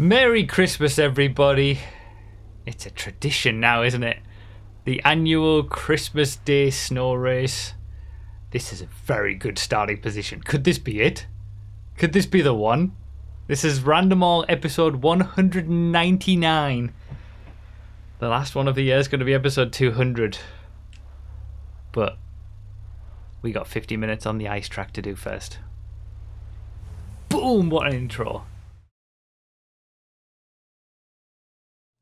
Merry Christmas, everybody. It's a tradition now, isn't it? The annual Christmas Day snow race. This is a very good starting position. Could this be it? Could this be the one? This is Random All episode 199. The last one of the year is going to be episode 200. But we got 50 minutes on the ice track to do first. Boom! What an intro.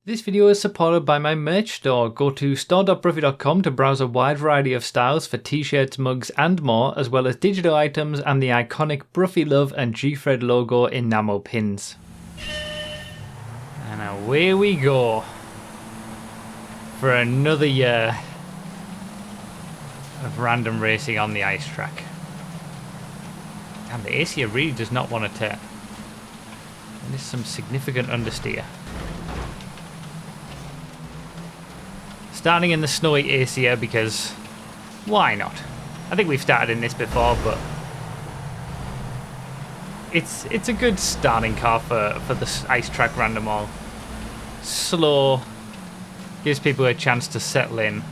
This video is supported by my merch store. Go to store.bruffy.com to browse a wide variety of styles for t-shirts, mugs and more, as well as digital items and the iconic Bruffy Love and G-Fred logo enamel pins. And away we go for another year of random racing on the ice track. And the AC really does not want to turn. And this is some significant understeer. Starting in the snowy ACR because why not? I think we've started in this before, but it's a good starting car for the ice track random all. Slow, gives people a chance to settle in. Do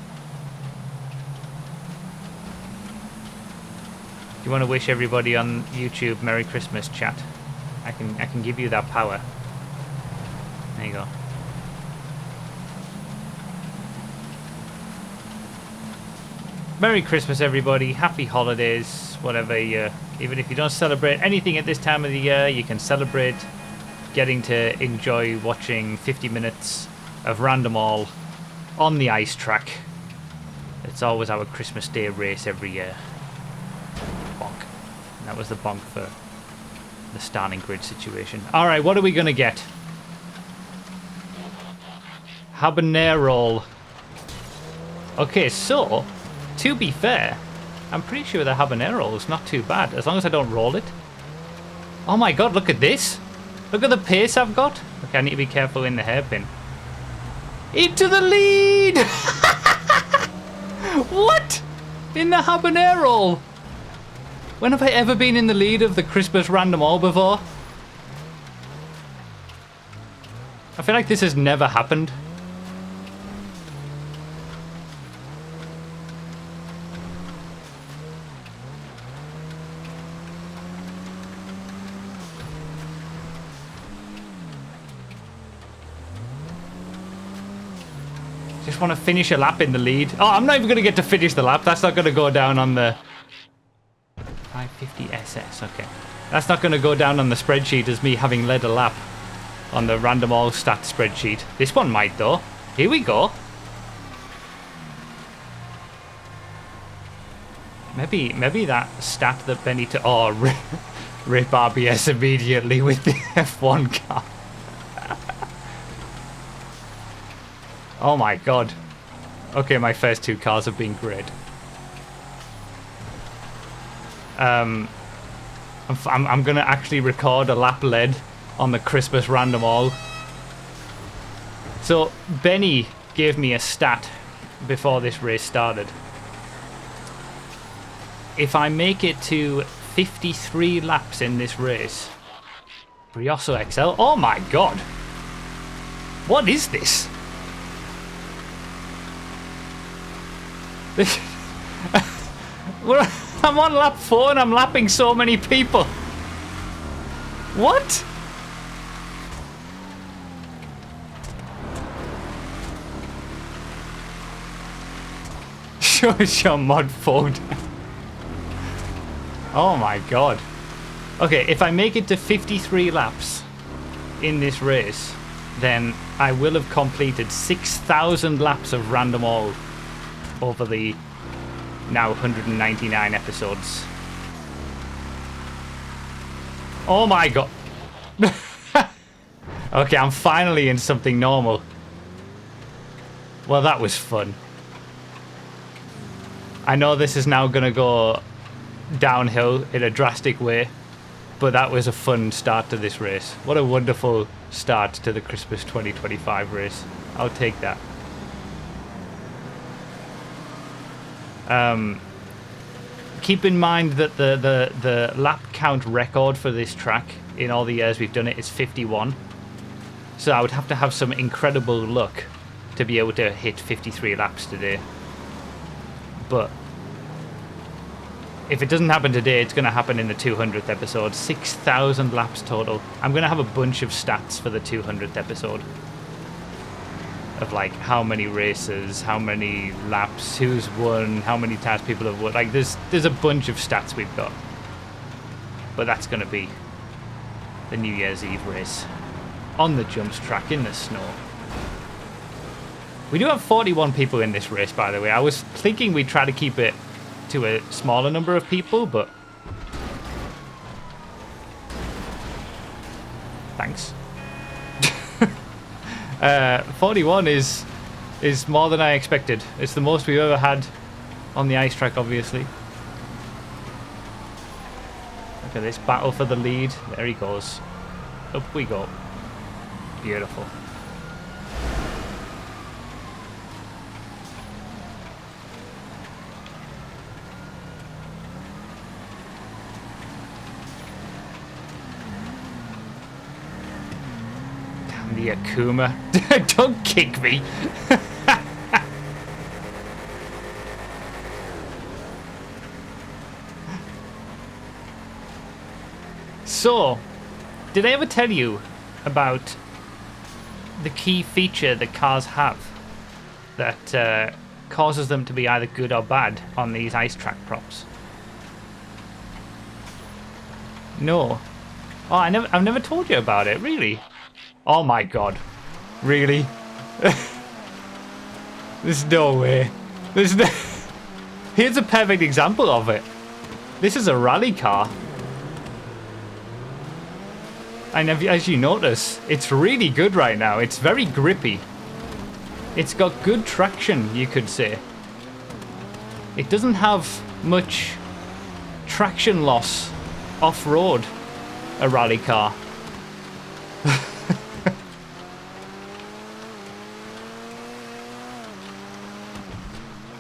you want to wish everybody on YouTube Merry Christmas, chat? I can give you that power. There you go. Merry Christmas, everybody. Happy holidays, whatever you... Even if you don't celebrate anything at this time of the year, you can celebrate getting to enjoy watching 50 minutes of Random All on the ice track. It's always our Christmas Day race every year. Bonk. And that was the bonk for the starting grid situation. Alright, what are we going to get? Habanero. Okay, so... to be fair, I'm pretty sure the habanero is not too bad, as long as I don't roll it. Oh my god, look at this! Look at the pace I've got! Okay, I need to be careful in the hairpin. Into the lead! What? In the habanero? When have I ever been in the lead of the Christmas Random All before? I feel like this has never happened. Just want to finish a lap in the lead. Oh, I'm not even going to get to finish the lap. That's not going to go down on the 550 SS. Okay. That's not going to go down on the spreadsheet as me having led a lap on the Random All stat spreadsheet. This one might, though. Here we go. Maybe that stat that Benny to... Oh, rip RBS immediately with the F1 car. Oh my god. Okay, my first two cars have been great. I'm gonna actually record a lap led on the Christmas Random All. So, Benny gave me a stat before this race started. If I make it to 53 laps in this race, Brioso XL, oh my god! What is this? I'm on lap 4 and I'm lapping so many people. What? Show your mod phone. Oh my god. Okay, if I make it to 53 laps in this race, then I will have completed 6,000 laps of Random All over the now 199 episodes. Oh my god. Okay, I'm finally in something normal. Well, that was fun. I know this is now going to go downhill in a drastic way, but that was a fun start to this race. What a wonderful start to the Christmas 2025 race. I'll take that. Keep in mind that the lap count record for this track in all the years we've done it is 51. So I would have to have some incredible luck to be able to hit 53 laps today. But if it doesn't happen today, it's going to happen in the 200th episode. 6,000 laps total. I'm going to have a bunch of stats for the 200th episode. Of like how many races, how many laps, who's won, how many times people have won. Like there's a bunch of stats we've got. But that's going to be the New Year's Eve race. On the jumps track, in the snow. We do have 41 people in this race, by the way. I was thinking we'd try to keep it to a smaller number of people, but... Thanks. 41 is more than I expected. It's the most we've ever had on the ice track, obviously. Look at this battle for the lead. There he goes. Up we go. Beautiful. Damn the Akuma. Don't kick me. So, did I ever tell you about the key feature that cars have that causes them to be either good or bad on these ice track props? No. Oh, I've never told you about it, really? Oh my god. Really? There's no way. There's no... Here's a perfect example of it. This is a rally car. And as you notice, it's really good right now. It's very grippy. It's got good traction, you could say. It doesn't have much traction loss off-road, a rally car.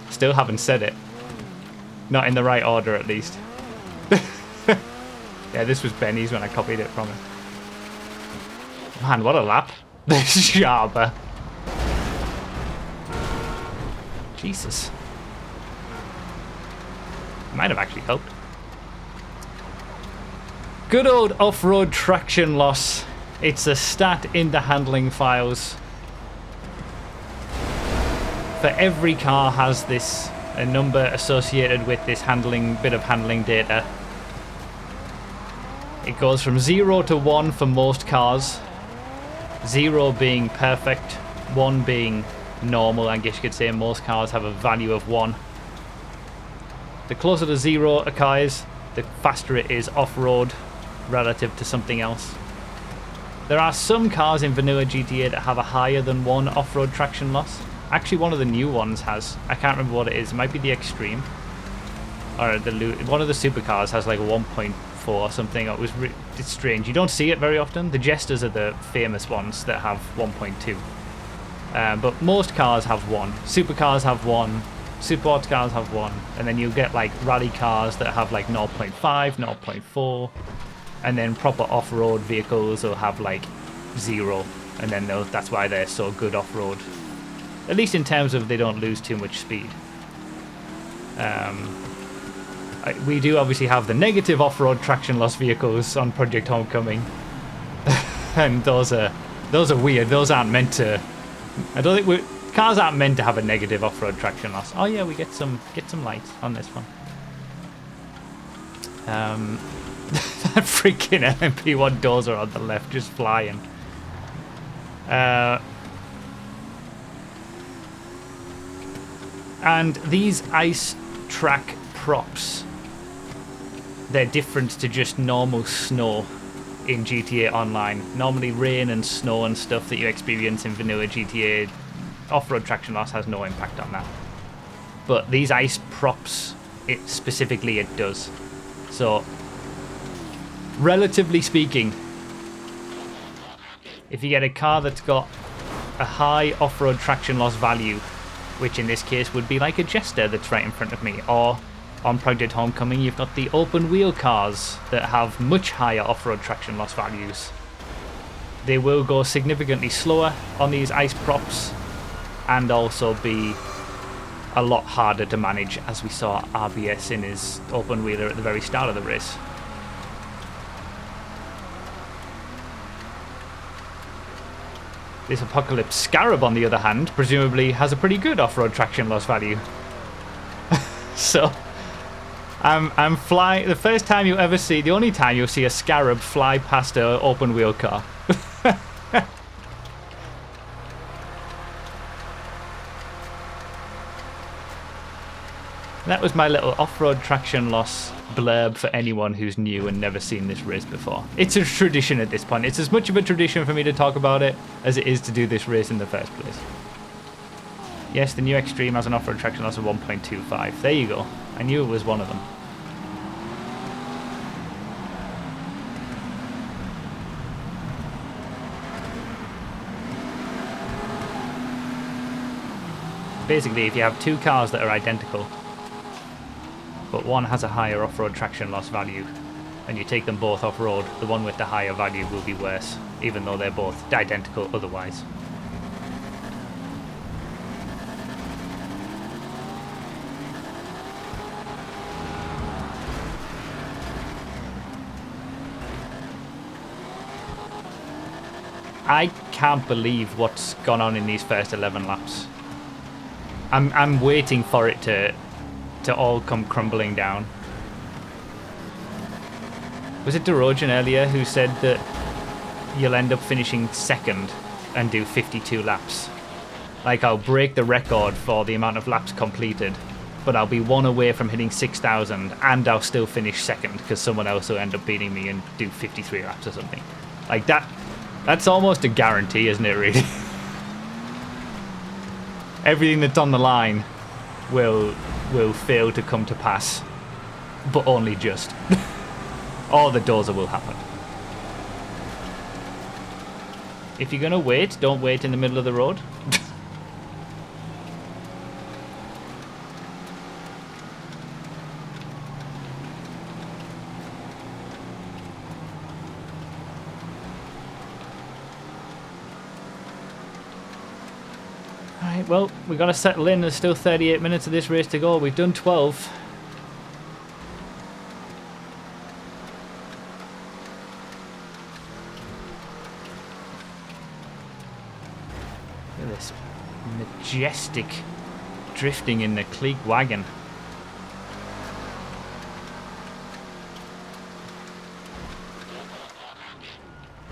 Still haven't said it. Not in the right order, at least. Yeah, this was Benny's when I copied it from him. Man, what a lap. The Sharper. Jesus. Might have actually helped. Good old off-road traction loss. It's a stat in the handling files. For every car has this, a number associated with this bit of handling data. It goes from 0 to 1 for most cars. 0 being perfect, 1 being normal. I guess you could say most cars have a value of 1. The closer to 0 a car is, the faster it is off-road relative to something else. There are some cars in vanilla GTA that have a higher than 1 off-road traction loss. Actually, one of the new ones has. I can't remember what it is. It might be the Extreme. Or one of the supercars has like 1.4 or something. It's strange. You don't see it very often. The Jesters are the famous ones that have 1.2. But most cars have 1. Supercars have 1. Supersports cars have 1. And then you'll get like rally cars that have like 0.5, 0.4. And then proper off-road vehicles will have like 0. And then that's why they're so good off-road. At least in terms of they don't lose too much speed. We do obviously have the negative off-road traction loss vehicles on Project Homecoming. And those are weird. Those aren't meant to... I don't think cars aren't meant to have a negative off-road traction loss. Oh yeah, we get some lights on this one. That freaking LMP1 dozer on the left just flying. And these ice track props, they're different to just normal snow in GTA Online. Normally rain and snow and stuff that you experience in vanilla GTA, off-road traction loss has no impact on that. But these ice props, it does. So, relatively speaking, if you get a car that's got a high off-road traction loss value, which in this case would be like a Jester that's right in front of me, or on Project Homecoming you've got the open wheel cars that have much higher off-road traction loss values. they will go significantly slower on these ice props and also be a lot harder to manage, as we saw RBS in his open wheeler at the very start of the race. This Apocalypse Scarab, on the other hand, presumably has a pretty good off-road traction loss value. So, I'm flying. The first time you ever see, the only time you'll see a Scarab fly past an open wheel car. That was my little off-road traction loss blurb for anyone who's new and never seen this race before. It's a tradition at this point. It's as much of a tradition for me to talk about it as it is to do this race in the first place. Yes, the new Extreme has an off-road traction loss of 1.25. There you go. I knew it was one of them. Basically, if you have two cars that are identical, but one has a higher off-road traction loss value, and you take them both off-road, the one with the higher value will be worse, even though they're both identical otherwise. I can't believe what's gone on in these first 11 laps. I'm waiting for it to all come crumbling down. Was it Dorogen earlier who said that you'll end up finishing second and do 52 laps? Like, I'll break the record for the amount of laps completed, but I'll be one away from hitting 6,000 and I'll still finish second because someone else will end up beating me and do 53 laps or something. Like, that's almost a guarantee, isn't it, really? Everything that's on the line will fail to come to pass, but only just. Or the dozer will happen. If you're gonna wait, don't wait in the middle of the road. Alright, well, we've got to settle in. There's still 38 minutes of this race to go. We've done 12. Look at this majestic drifting in the Klieg wagon.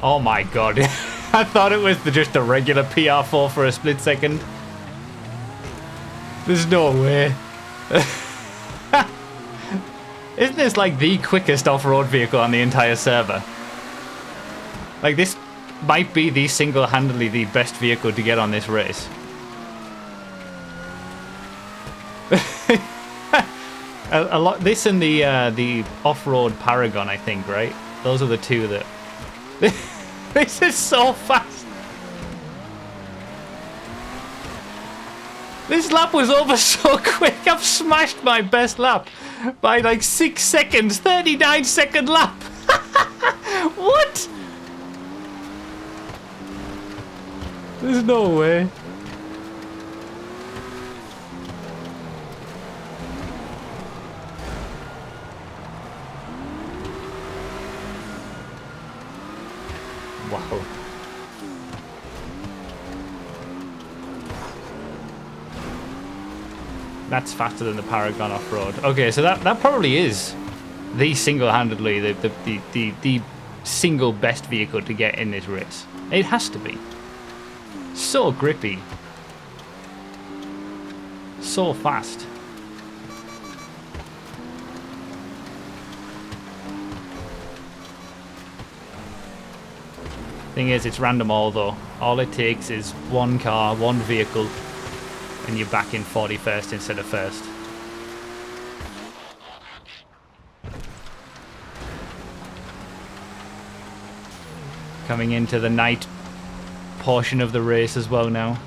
Oh my god. I thought it was just a regular PR4 for a split second. There's no way. Isn't this like the quickest off-road vehicle on the entire server? Like, this might be the single-handedly the best vehicle to get on this race. a lot. This and the off-road Paragon, I think, right? Those are the two that. This is so fast. This lap was over so quick. I've smashed my best lap by like 6 seconds. 39-second lap. What? There's no way. Wow. That's faster than the Paragon off-road. Okay, so that probably is the single-handedly the single best vehicle to get in this race. It has to be. So grippy. So fast. Thing is, it's random all though. All it takes is one car, one vehicle, and you're back in 41st instead of first. Coming into the night portion of the race as well now.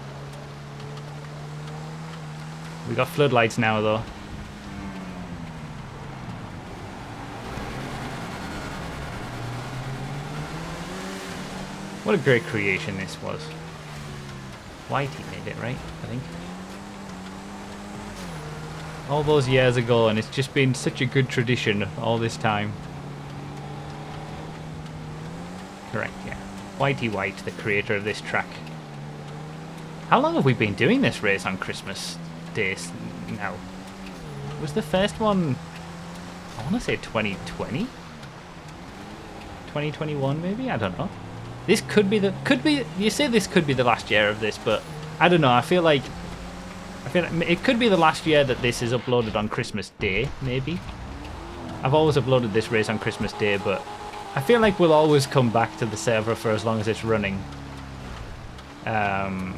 We got floodlights now though. What a great creation this was. Whitey made it, right? I think. All those years ago, and it's just been such a good tradition all this time. Correct, yeah. Whitey White, the creator of this track. How long have we been doing this race on Christmas Day now? Was the first one, I want to say 2020? 2021 maybe? I don't know. This could be you say this could be the last year of this, but I don't know. I feel like it could be the last year that this is uploaded on Christmas Day, maybe. I've always uploaded this race on Christmas Day, but I feel like we'll always come back to the server for as long as it's running. To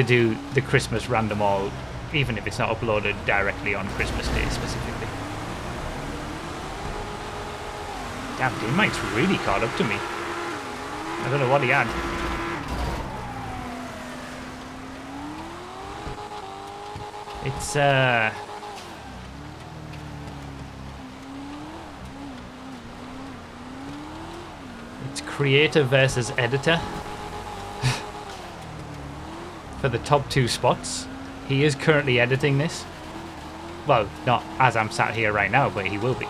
do the Christmas random all, even if it's not uploaded directly on Christmas Day specifically. Damn, DiNmiTe's really caught up to me. I don't know what he had. It's creator versus editor. For the top 2 spots. He is currently editing this. Well, not as I'm sat here right now, but he will be.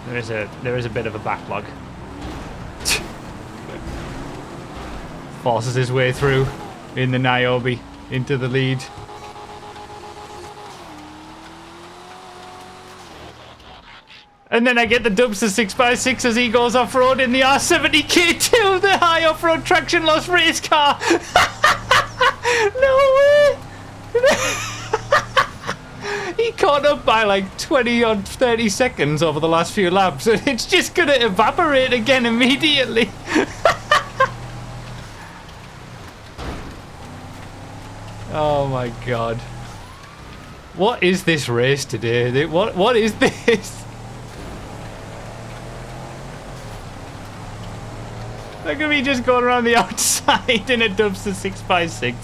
There is a bit of a backlog. Forces his way through in the Niobe into the lead. And then I get the Dubster 6x6 as he goes off-road in the R70K2, the high off-road traction loss race car. No way! He caught up by like 20 or 30 seconds over the last few laps, and it's just gonna evaporate again immediately. Oh my god. What is this race today? What is this? Look at me just going around the outside in a Dubster 6x6.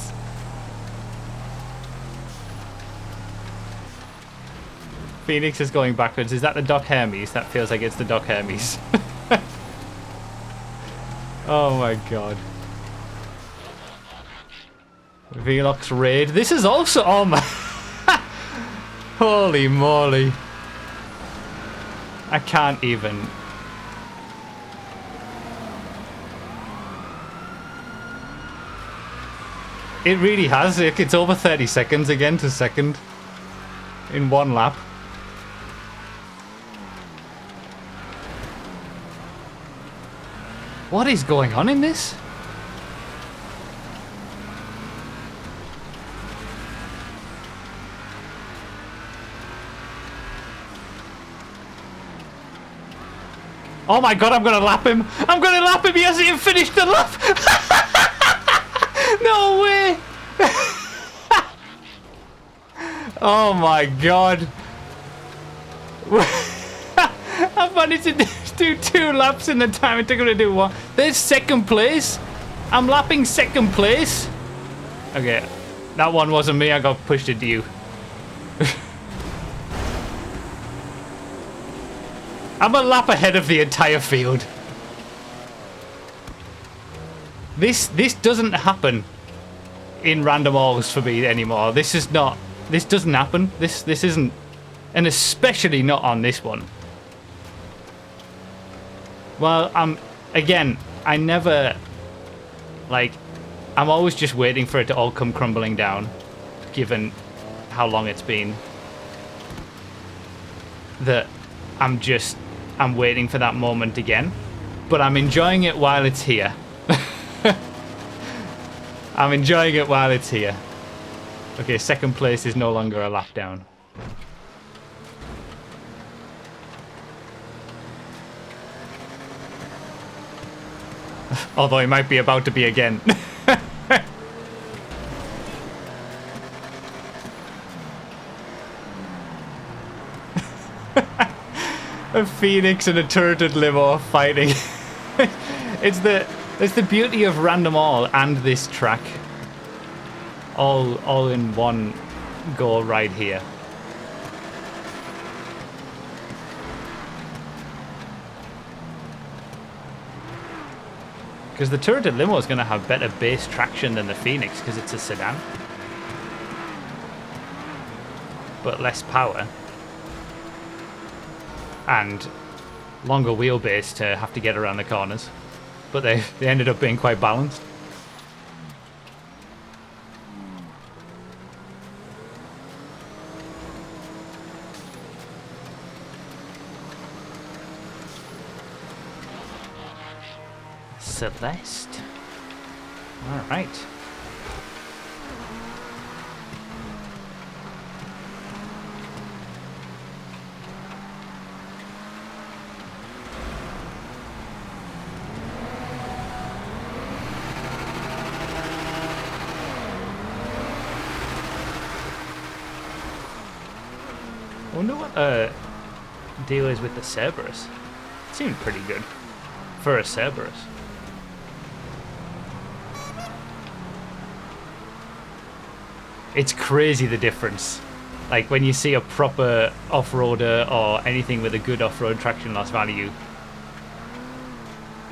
Phoenix is going backwards. Is that the Doc Hermes? That feels like it's the Doc Hermes. Oh my god. Velox Raid. This is also... Oh my... Holy moly. I can't even... It really has. It's over 30 seconds again to second in one lap. What is going on in this? Oh my god, I'm gonna lap him! I'm gonna lap him! He hasn't even finished the lap! No way! Oh my god. I've managed to do 2 laps in the time it took him to do 1. There's second place. I'm lapping second place. Okay, that one wasn't me. I got pushed into you. I'm a lap ahead of the entire field. This doesn't happen in random alls for me anymore. This doesn't happen. This isn't, and especially not on this one. Well, I never, like, I'm always just waiting for it to all come crumbling down, given how long it's been. That I'm waiting for that moment again, but I'm enjoying it while it's here. I'm enjoying it while it's here. Okay, second place is no longer a lap down. Although he might be about to be again. A Phoenix and a turreted limo fighting. It's the beauty of random all and this track. All in one go right here. Because the turreted limo is going to have better base traction than the Phoenix because it's a sedan. But less power. And longer wheelbase to have to get around the corners. But they ended up being quite balanced. Celeste. All right. I wonder what deal is with the Cerberus. It seemed pretty good for a Cerberus. It's crazy the difference. Like when you see a proper off-roader or anything with a good off-road traction loss value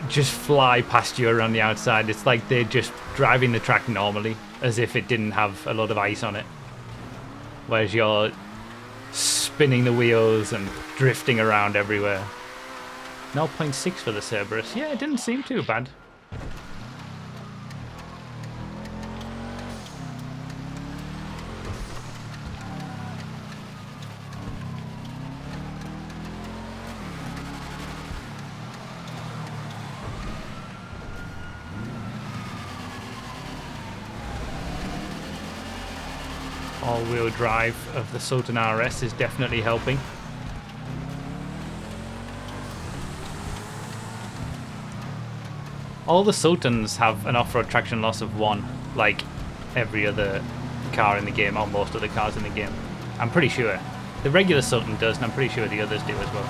just fly past you around the outside. It's like they're just driving the track normally as if it didn't have a lot of ice on it. Whereas you're spinning the wheels and drifting around everywhere. 0.6 for the Cerberus. Yeah, it didn't seem too bad. All-wheel drive of the Sultan RS is definitely helping. All the Sultans have an off-road traction loss of 1, like every other car in the game, or most of the cars in the game. I'm pretty sure. The regular Sultan does, and I'm pretty sure the others do as well.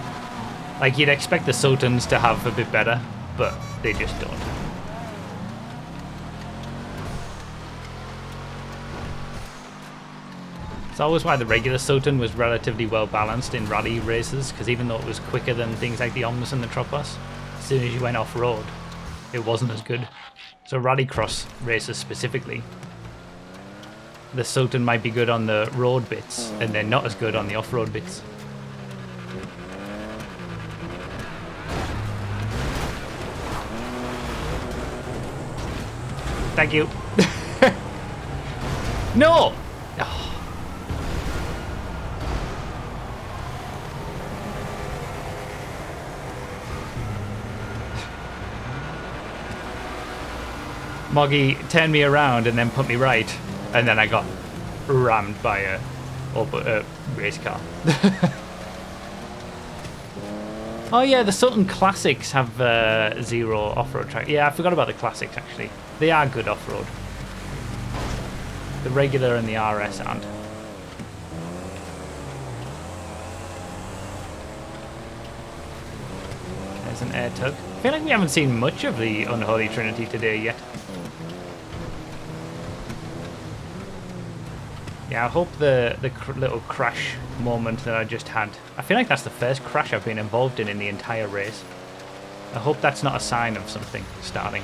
Like, you'd expect the Sultans to have a bit better, but they just don't. It's always why the regular Sultan was relatively well balanced in rally races, because even though it was quicker than things like the Omnibus and the Tropos, as soon as you went off-road, it wasn't as good. So rallycross races specifically, the Sultan might be good on the road bits, and they're not as good on the off-road bits. Thank you. No! Oh. Moggy turned me around and then put me right, and then I got rammed by a race car. Oh yeah, the Sultan Classics have 0 off-road track. Yeah, I forgot about the Classics actually. They are good off-road. The regular and the RS aren't. There's an air tug. I feel like we haven't seen much of the Unholy Trinity today yet. Yeah, I hope the little crash moment that I just had, I feel like that's the first crash I've been involved in the entire race. I hope that's not a sign of something starting.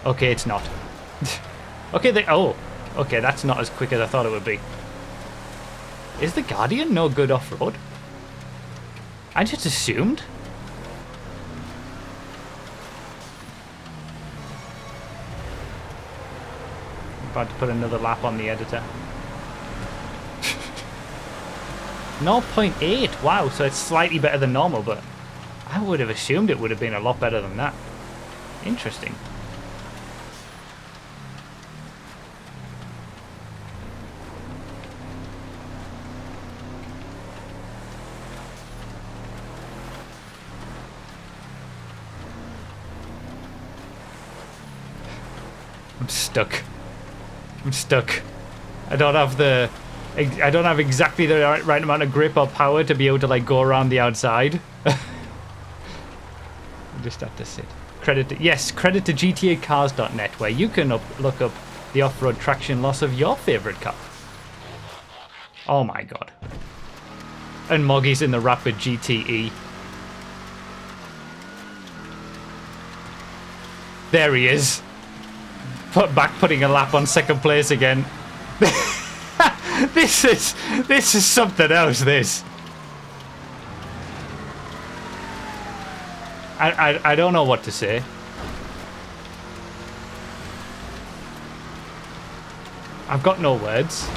Okay, it's not. Okay, okay, that's not as quick as I thought it would be. Is the Guardian no good off-road? I just assumed. I'm about to put another lap on the editor. 0.8, wow, so it's slightly better than normal, but I would have assumed it would have been a lot better than that. Interesting. I'm stuck. I'm stuck. I don't have exactly the right amount of grip or power to be able to like go around the outside. I just have to sit. Credit to GTAcars.net, where you can look up the off-road traction loss of your favorite car. Oh my god. And Moggy's in the Rapid GTE. There he is. Putting a lap on second place again. This is something else, this. I don't know what to say. I've got no words.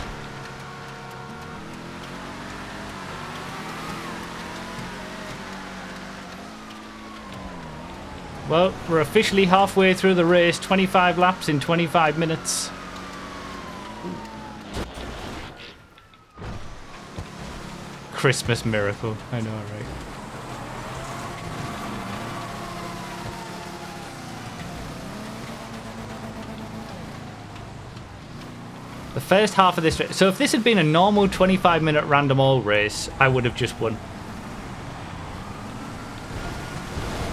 Well, we're officially halfway through the race. 25 laps in 25 minutes. Christmas miracle. I know, right? The first half of this race. So if this had been a normal 25-minute random all race, I would have just won.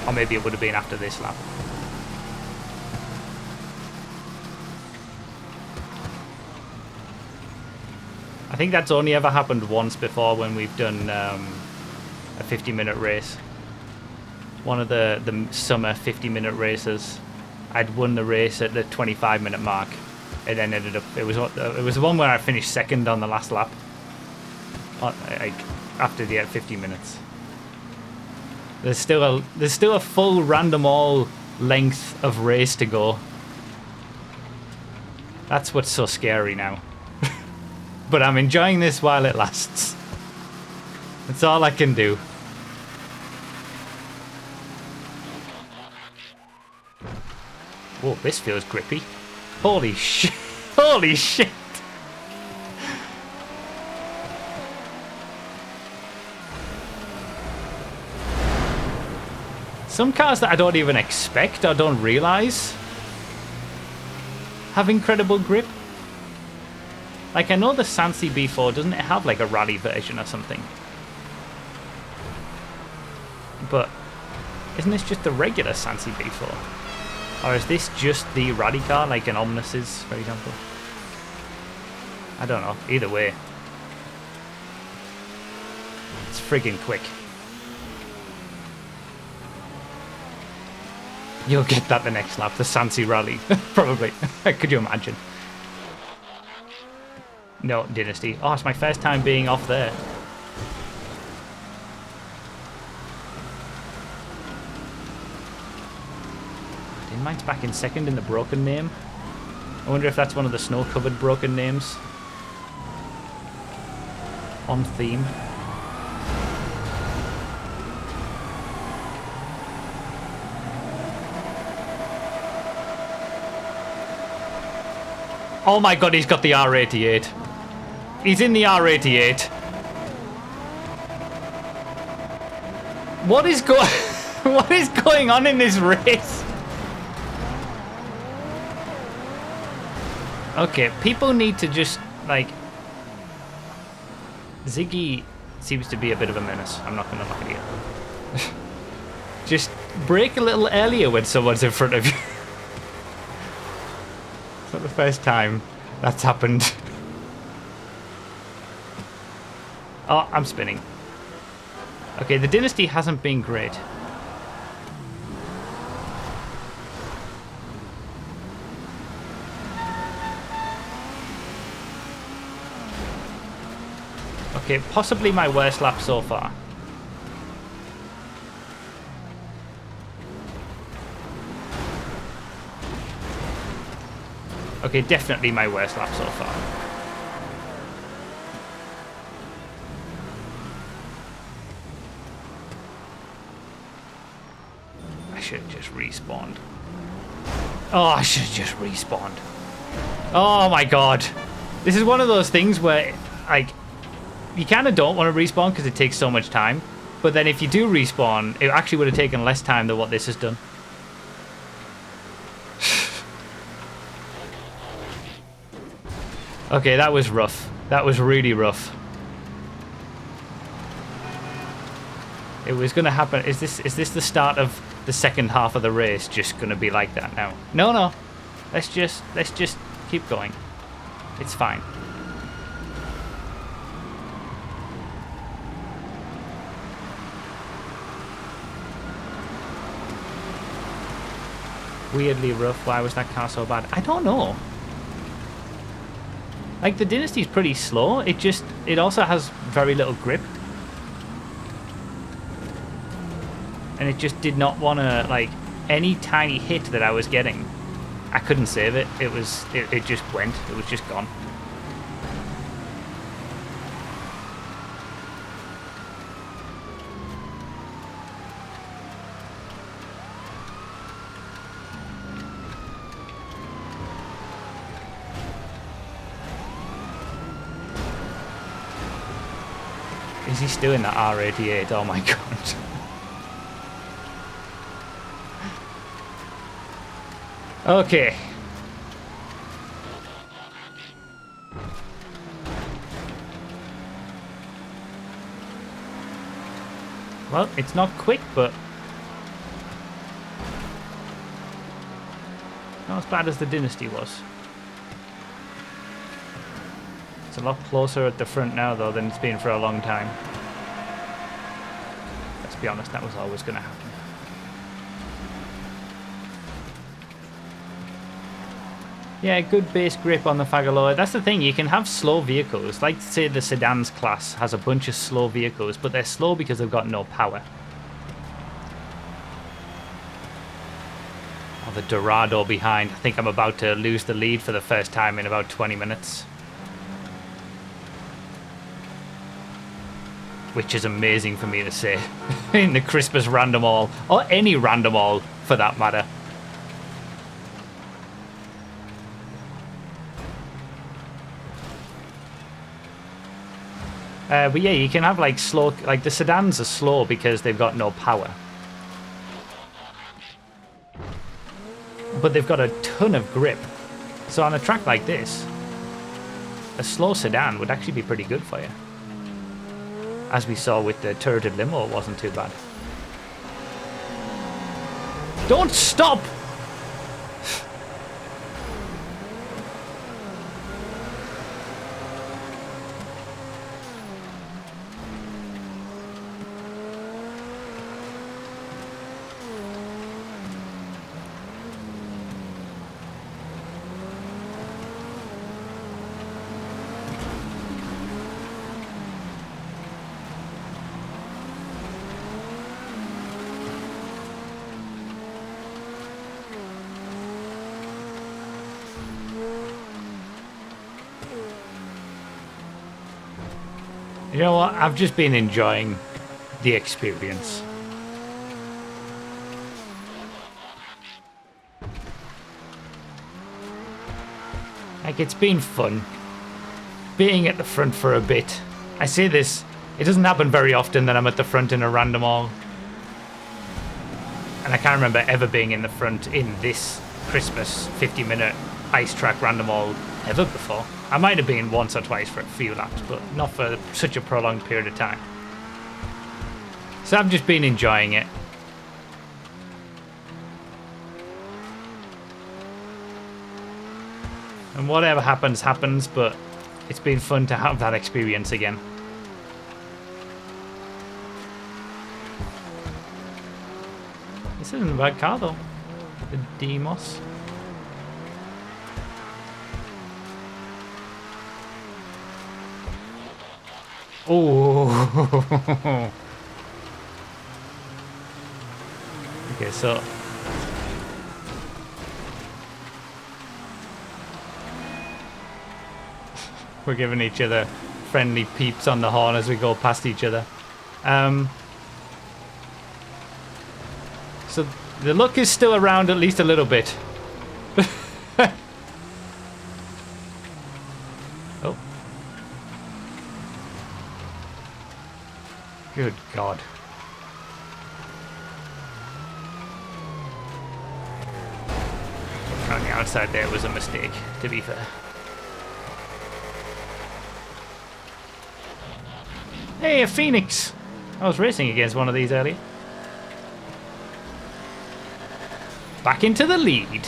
Or maybe it would have been after this lap. I think that's only ever happened once before when we've done a 50-minute race. One of the summer 50-minute races. I'd won the race at the 25-minute mark. It then ended up... It was the one where I finished second on the last lap. Like, after the 50 minutes. There's still a full random all length of race to go. That's what's so scary now. But I'm enjoying this while it lasts. That's all I can do. Whoa, this feels grippy. Holy shit. Holy shit. Some cars that I don't even expect or don't realise have incredible grip. Like, I know the Sansi B4, doesn't it have like a rally version or something? But isn't this just the regular Sansi B4? Or is this just the rally car, like an Omnis is, for example? I don't know. Either way. It's friggin' quick. You'll get that the next lap, the Sansi rally. Probably. Could you imagine? No, Dynasty. Oh, it's my first time being off there. DiNmiTe's back in second in the broken name. I wonder if that's one of the snow-covered broken names. On theme. Oh my god, he's got the R88. He's in the R88. What is what is going on in this race? Okay, people need to just, like... Ziggy seems to be a bit of a menace. I'm not going to lie to you. Just brake a little earlier when someone's in front of you. It's not the first time that's happened. Oh, I'm spinning. Okay, the Dynasty hasn't been great. Okay, possibly my worst lap so far. Okay, definitely my worst lap so far. I should have just respawned. Oh, I should have just respawned. Oh my god. This is one of those things where, like, you kind of don't want to respawn because it takes so much time. But then if you do respawn, it actually would have taken less time than what this has done. Okay, that was rough. That was really rough. It was going to happen. Is this the start of the second half of the race just going to be like that now? No. Let's just keep going. It's fine. weirdly rough. Why was that car so bad? I don't know. Like, the Dynasty's pretty slow. It also has very little grip. And it just did not want to, like, any tiny hit that I was getting, I couldn't save it. It just went. It was just gone. Is he still in that R88? Oh my god. Okay. Well, it's not quick, but not as bad as the Dynasty was. It's a lot closer at the front now, though, than it's been for a long time. Let's be honest, that was always going to happen. Yeah, good base grip on the Fagaloa. That's the thing, you can have slow vehicles. Like, say, the sedans class has a bunch of slow vehicles, but they're slow because they've got no power. Oh, the Dorado behind. I think I'm about to lose the lead for the first time in about 20 minutes. Which is amazing for me to say in the Christmas random all, or any random all for that matter. But yeah, you can have like slow, like the sedans are slow because they've got no power. But they've got a ton of grip. So on a track like this, a slow sedan would actually be pretty good for you. As we saw with the turreted limo, it wasn't too bad. Don't stop! You know what? I've just been enjoying the experience. Like, it's been fun being at the front for a bit. I say this, it doesn't happen very often that I'm at the front in a random all. And I can't remember ever being in the front in this Christmas 50-minute ice track random all ever before. I might have been once or twice for a few laps, but not for such a prolonged period of time. So I've just been enjoying it. And whatever happens, happens, but it's been fun to have that experience again. This isn't a bad car though. The Demos. Oh. Okay, so we're giving each other friendly peeps on the horn as we go past each other. So the luck is still around at least a little bit. Oh. Good God. On the outside there was a mistake, to be fair. Hey, a Phoenix! I was racing against one of these earlier. Back into the lead.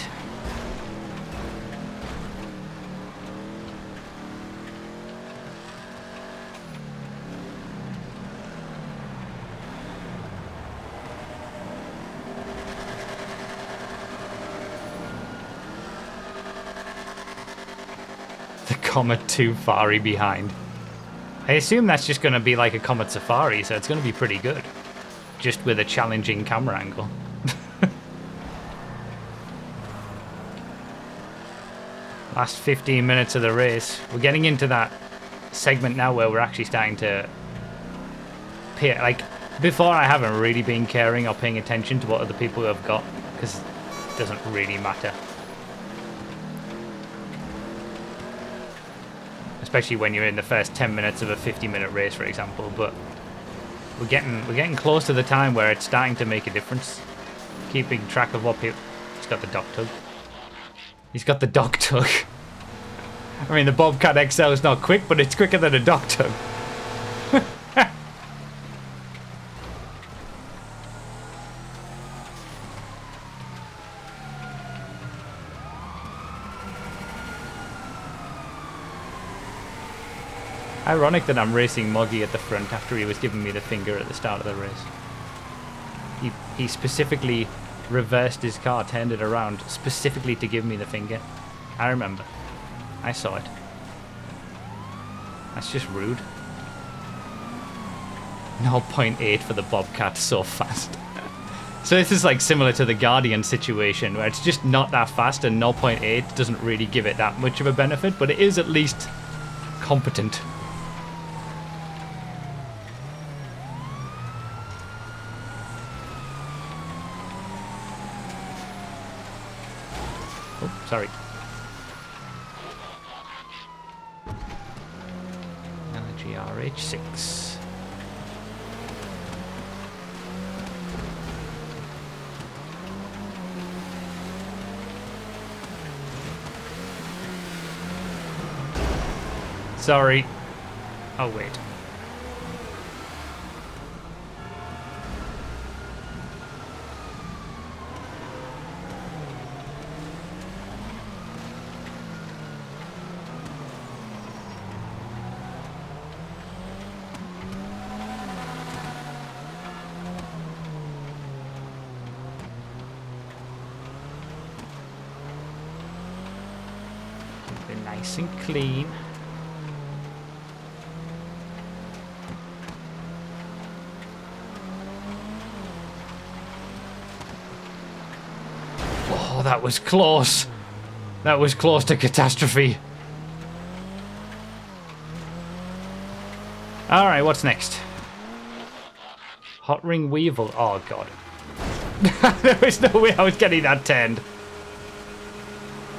Comet 2 Fari behind. I assume that's just going to be like a Comet Safari, so it's going to be pretty good. Just with a challenging camera angle. Last 15 minutes of the race. We're getting into that segment now where we're actually starting to pay, like, before I haven't really been caring or paying attention to what other people have got, because it doesn't really matter. Especially when you're in the first 10 minutes of a 50-minute race, for example. But we're getting close to the time where it's starting to make a difference. Keeping track of what people... He's got the Dock Tug. He's got the Dock Tug. I mean, the Bobcat XL is not quick, but it's quicker than a Dock Tug. Ironic that I'm racing Moggy at the front after he was giving me the finger at the start of the race. He specifically reversed his car, turned it around, specifically to give me the finger. I remember. I saw it. That's just rude. 0.8 for the Bobcat, so fast. So this is like similar to the Guardian situation, where it's just not that fast, and 0.8 doesn't really give it that much of a benefit, but it is at least competent. Oh, sorry. GRH6. Sorry. Oh, wait. Nice and clean. Oh, that was close. That was close to catastrophe. Alright, what's next? Hot Ring Weevil. Oh, God. There was no way I was getting that turned.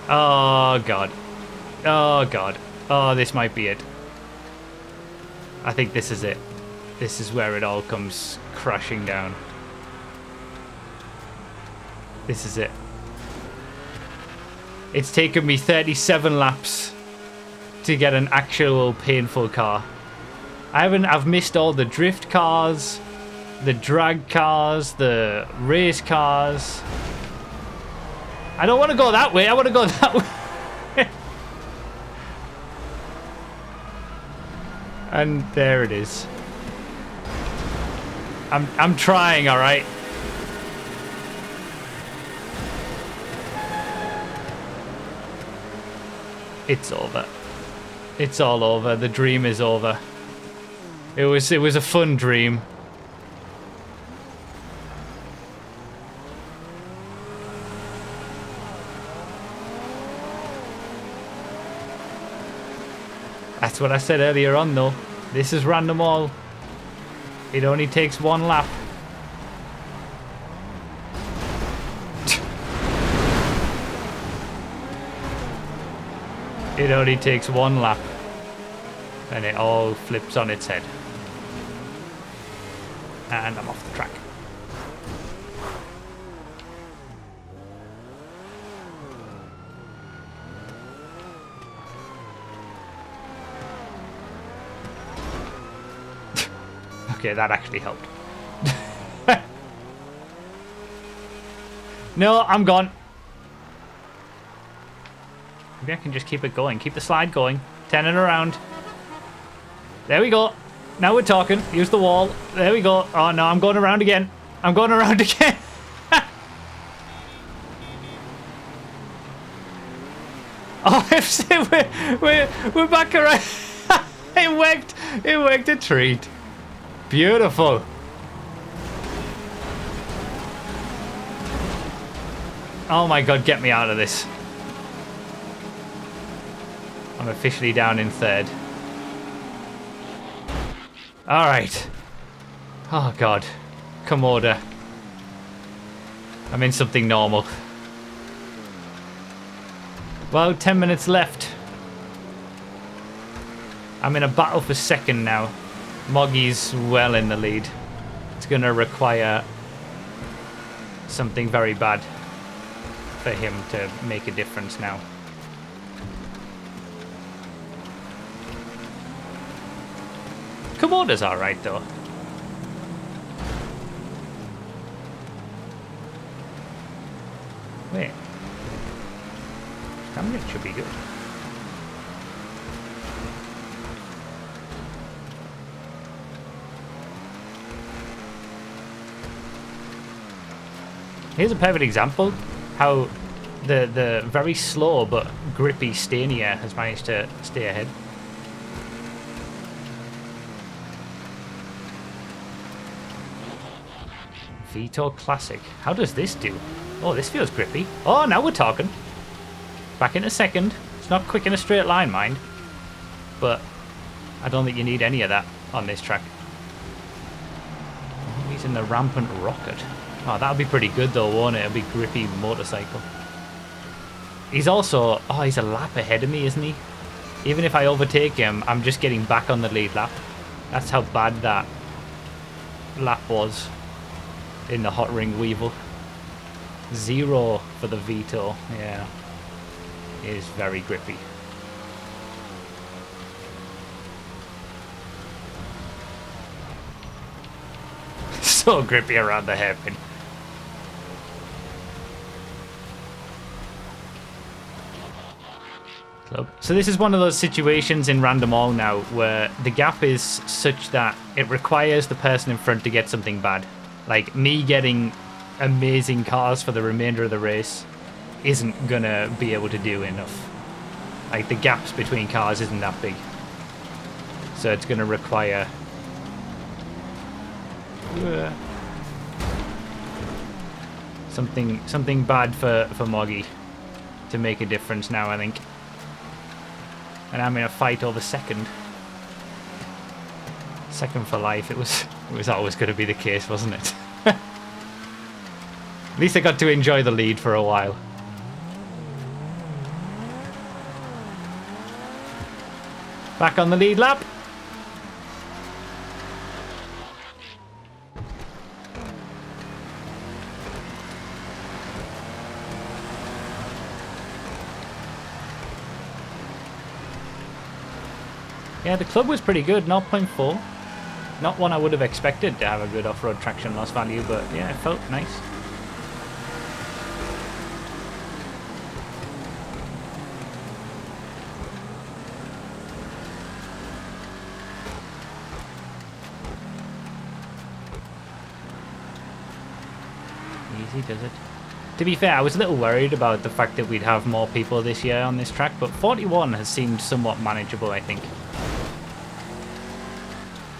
Oh, God. Oh, God. Oh, this might be it. I think this is it. This is where it all comes crashing down. This is it. It's taken me 37 laps to get an actual painful car. I've missed all the drift cars, the drag cars, the race cars. I don't want to go that way. I want to go that way. And there it is. I'm trying, all right. It's over. It's all over. The dream is over. It was a fun dream. That's what I said earlier on, though. This is random all. It only takes one lap. It only takes one lap. And it all flips on its head. And I'm off the track. Okay, that actually helped. No, I'm gone. Maybe I can just keep it going. Keep the slide going. Turn it around. There we go. Now we're talking. Use the wall. There we go. Oh, no, I'm going around again. I'm going around again. Oh, it drifts. We're back around. It worked a treat. Beautiful. Oh my god, get me out of this. I'm officially down in third. Alright. Oh god. Komoda. I'm in something normal. Well, 10 minutes left. I'm in a battle for second now. Moggy's well in the lead. It's going to require something very bad for him to make a difference now. Komoda's alright though. Wait. Stamina should be good. Here's a perfect example how the very slow but grippy Stania has managed to stay ahead. Vito Classic. How does this do? Oh, this feels grippy. Oh, now we're talking. Back in a second. It's not quick in a straight line, mind. But I don't think you need any of that on this track. Oh, he's in the rampant rocket. Oh, that'll be pretty good though, won't it? It'll be grippy motorcycle. He's also... Oh, he's a lap ahead of me, isn't he? Even if I overtake him, I'm just getting back on the lead lap. That's how bad that lap was in the Hot Ring Weevil. 0 for the Vito. Yeah. It is very grippy. So grippy around the hairpin. Club. So this is one of those situations in Random All now where the gap is such that it requires the person in front to get something bad. Like me getting amazing cars for the remainder of the race isn't gonna be able to do enough. Like the gaps between cars isn't that big. So it's gonna require something bad for Moggy to make a difference now, I think. And I'm in a fight over second. Second for life. It was always going to be the case, wasn't it? At least I got to enjoy the lead for a while. Back on the lead lap. Yeah, the club was pretty good, 0.4. Not one I would have expected to have a good off-road traction loss value, but yeah, it felt nice. Easy does it. To be fair, I was a little worried about the fact that we'd have more people this year on this track, but 41 has seemed somewhat manageable, I think.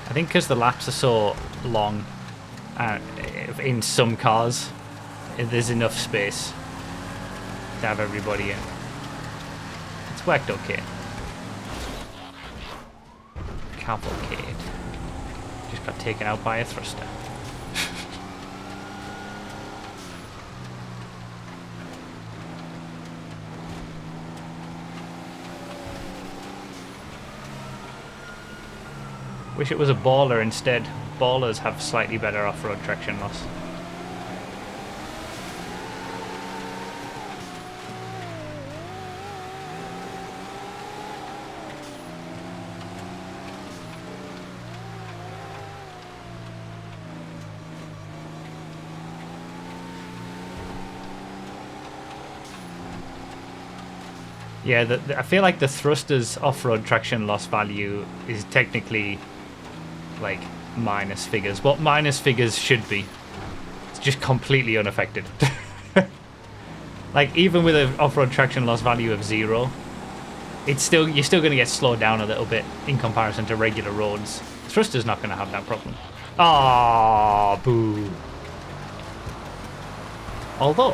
I think because the laps are so long in some cars, there's enough space to have everybody in. It's worked okay. Cavalcade. Just got taken out by a thruster. Wish it was a baller instead. Ballers have slightly better off-road traction loss. Yeah, I feel like the thruster's off-road traction loss value is technically like minus figures. What minus figures should be. It's just completely unaffected. Like even with an off-road traction loss value of 0, it's still, you're still going to get slowed down a little bit in comparison to regular roads. Thruster's not going to have that problem. Ah, boo. Although,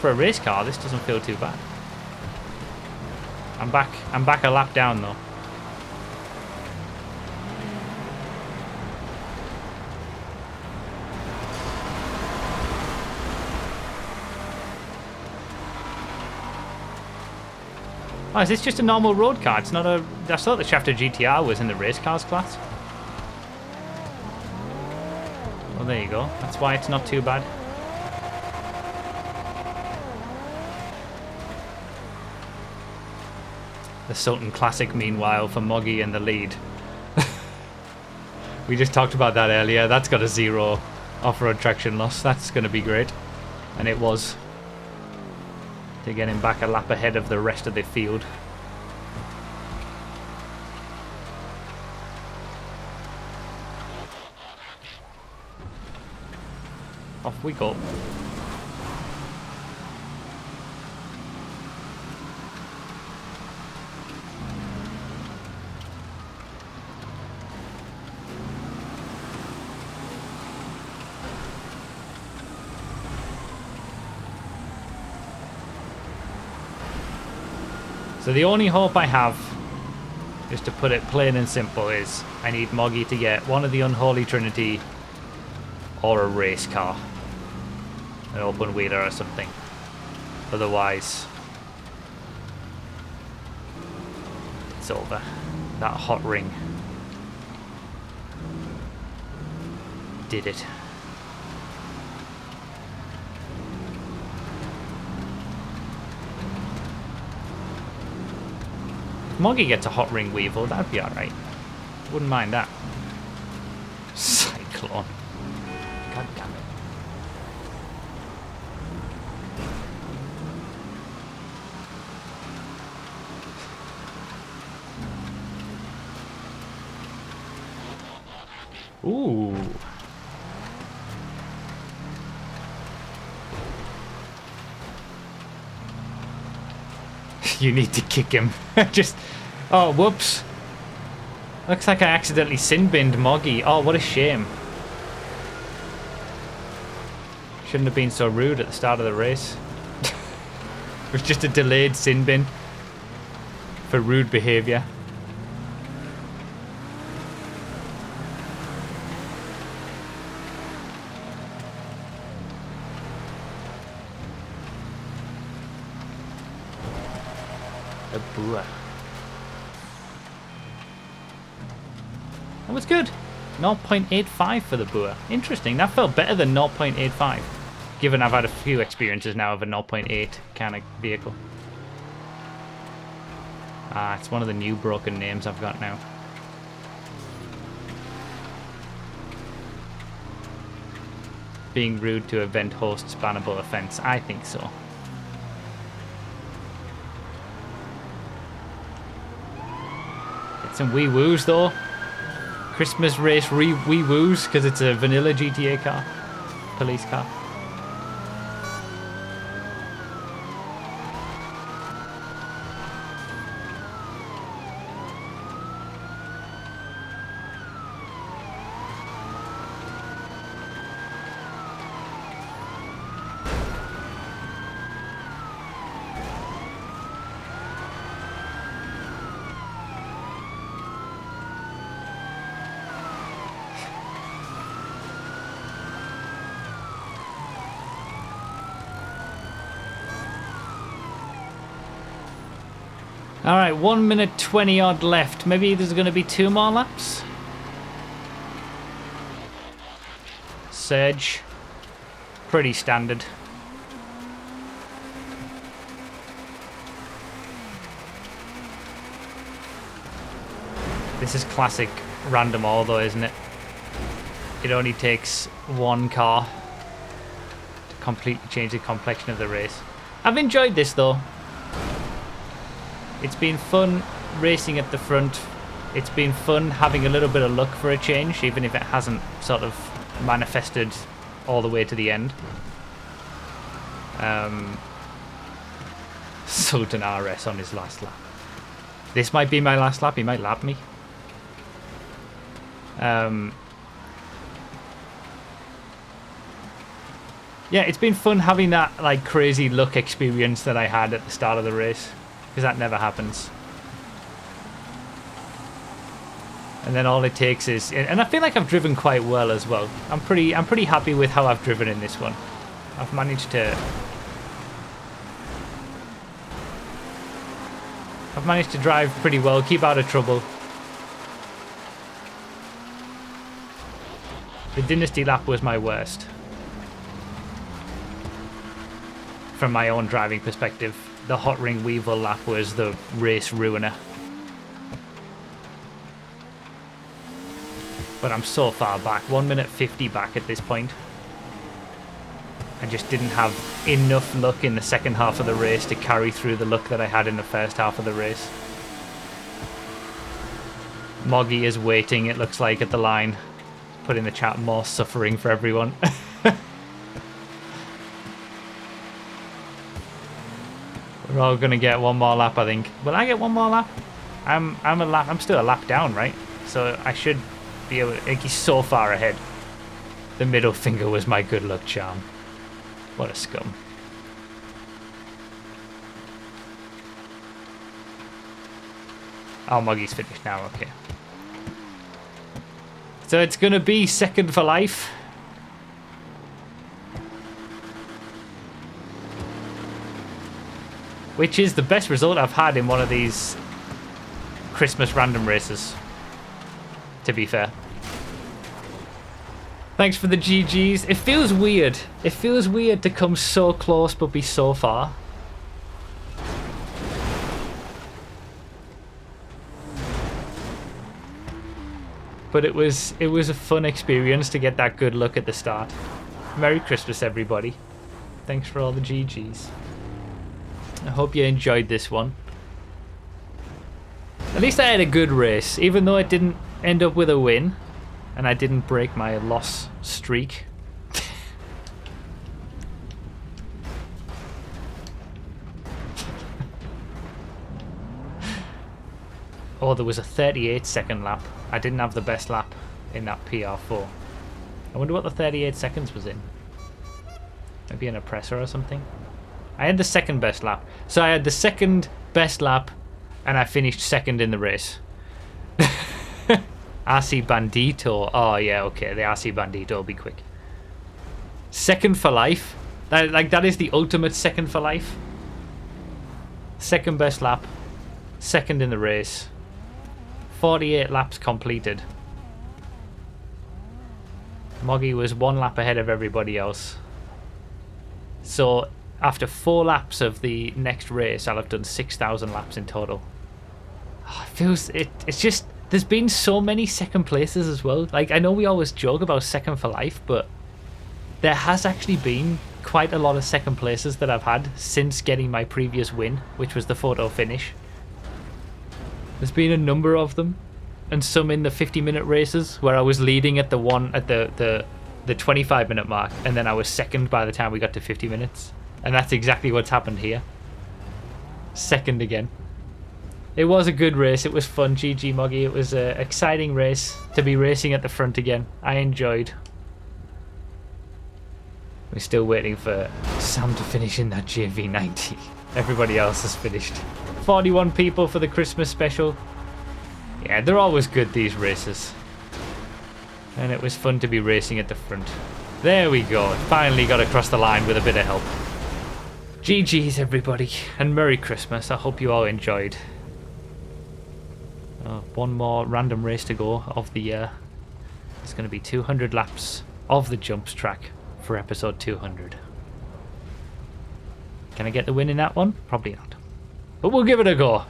for a race car, this doesn't feel too bad. I'm back a lap down though. Oh, is this just a normal road car? It's not a... I thought the Shafter GTR was in the race cars class. Well, there you go. That's why it's not too bad. The Sultan Classic, meanwhile, for Moggy in the lead. We just talked about that earlier. That's got a 0 off-road traction loss. That's going to be great. And it was. To get him back a lap ahead of the rest of the field. Off we go. So the only hope I have, just to put it plain and simple, is I need Moggy to get one of the Unholy Trinity or a race car. An open wheeler or something. Otherwise, it's over. That hot ring did it. If Moggy gets a hot ring Weevil, that'd be alright. Wouldn't mind that. Cyclone. God damn it. Ooh. You need to kick him. Just... Oh, whoops. Looks like I accidentally sin-binned Moggy. Oh, what a shame. Shouldn't have been so rude at the start of the race. It was just a delayed sin bin for rude behaviour. A booer. That was good. 0.85 for the Boer. Interesting. That felt better than 0.85. Given I've had a few experiences now of a 0.8 kind of vehicle. Ah, it's one of the new broken names I've got now. Being rude to event hosts bannable offence. I think so. Get some wee woos though. Christmas race wee woos because it's a vanilla GTA car. Police car. Alright, 1 minute 20 odd left. Maybe there's going to be 2 more laps. Surge. Pretty standard. This is classic random all though, isn't it? It only takes one car to completely change the complexion of the race. I've enjoyed this though. It's been fun racing at the front. It's been fun having a little bit of luck for a change, even if it hasn't sort of manifested all the way to the end. Sultan RS on his last lap. This might be my last lap. He might lap me. Yeah, it's been fun having that like crazy luck experience that I had at the start of the race, because that never happens. And then all it takes is, and I feel like I've driven quite well as well. I'm pretty happy with how I've driven in this one. I've managed to drive pretty well, keep out of trouble. The Dynasty lap was my worst. From my own driving perspective, the Hot Ring Weevil lap was the race ruiner. But I'm so far back, 1 minute 50 back at this point. I just didn't have enough luck in the second half of the race to carry through the luck that I had in the first half of the race. Moggy is waiting, it looks like, at the line. Put in the chat, more suffering for everyone. We're all gonna get one more lap, I think. Will I get one more lap? I'm still a lap down, right? So I should be able to, he's so far ahead. The middle finger was my good luck charm. What a scum. Oh, Moggy's finished now, okay. So it's gonna be second for life. Which is the best result I've had in one of these Christmas random races, to be fair. Thanks for the GGs. It feels weird. It feels weird to come so close but be so far. But it was a fun experience to get that good look at the start. Merry Christmas, everybody. Thanks for all the GGs. I hope you enjoyed this one. At least I had a good race, even though it didn't end up with a win. And I didn't break my loss streak. Oh, there was a 38-second lap. I didn't have the best lap in that PR4. I wonder what the 38 seconds was in. Maybe an oppressor or something? I had the second best lap. So I had the second best lap and I finished second in the race. RC Bandito. Oh yeah, okay. The RC Bandito will be quick. Second for life. That is the ultimate second for life. Second best lap. Second in the race. 48 laps completed. Moggy was 1 lap ahead of everybody else. So after 4 laps of the next race, I'll have done 6,000 laps in total. Oh, it's just, there's been so many second places as well. Like, I know we always joke about second for life, but there has actually been quite a lot of second places that I've had since getting my previous win, which was the photo finish. There's been a number of them, and some in the 50-minute races where I was leading at the 25-minute mark, and then I was second by the time we got to 50 minutes. And that's exactly what's happened here. Second again. It was a good race. It was fun. GG Moggy. It was an exciting race to be racing at the front again. I enjoyed. We're still waiting for Sam to finish in that JV90. Everybody else has finished. 41 people for the Christmas special. Yeah, they're always good, these races. And it was fun to be racing at the front. There we go. Finally got across the line with a bit of help. GG's everybody, and Merry Christmas. I hope you all enjoyed. One more random race to go of the year. It's going to be 200 laps of the jumps track for episode 200. Can I get the win in that one? Probably not. But we'll give it a go.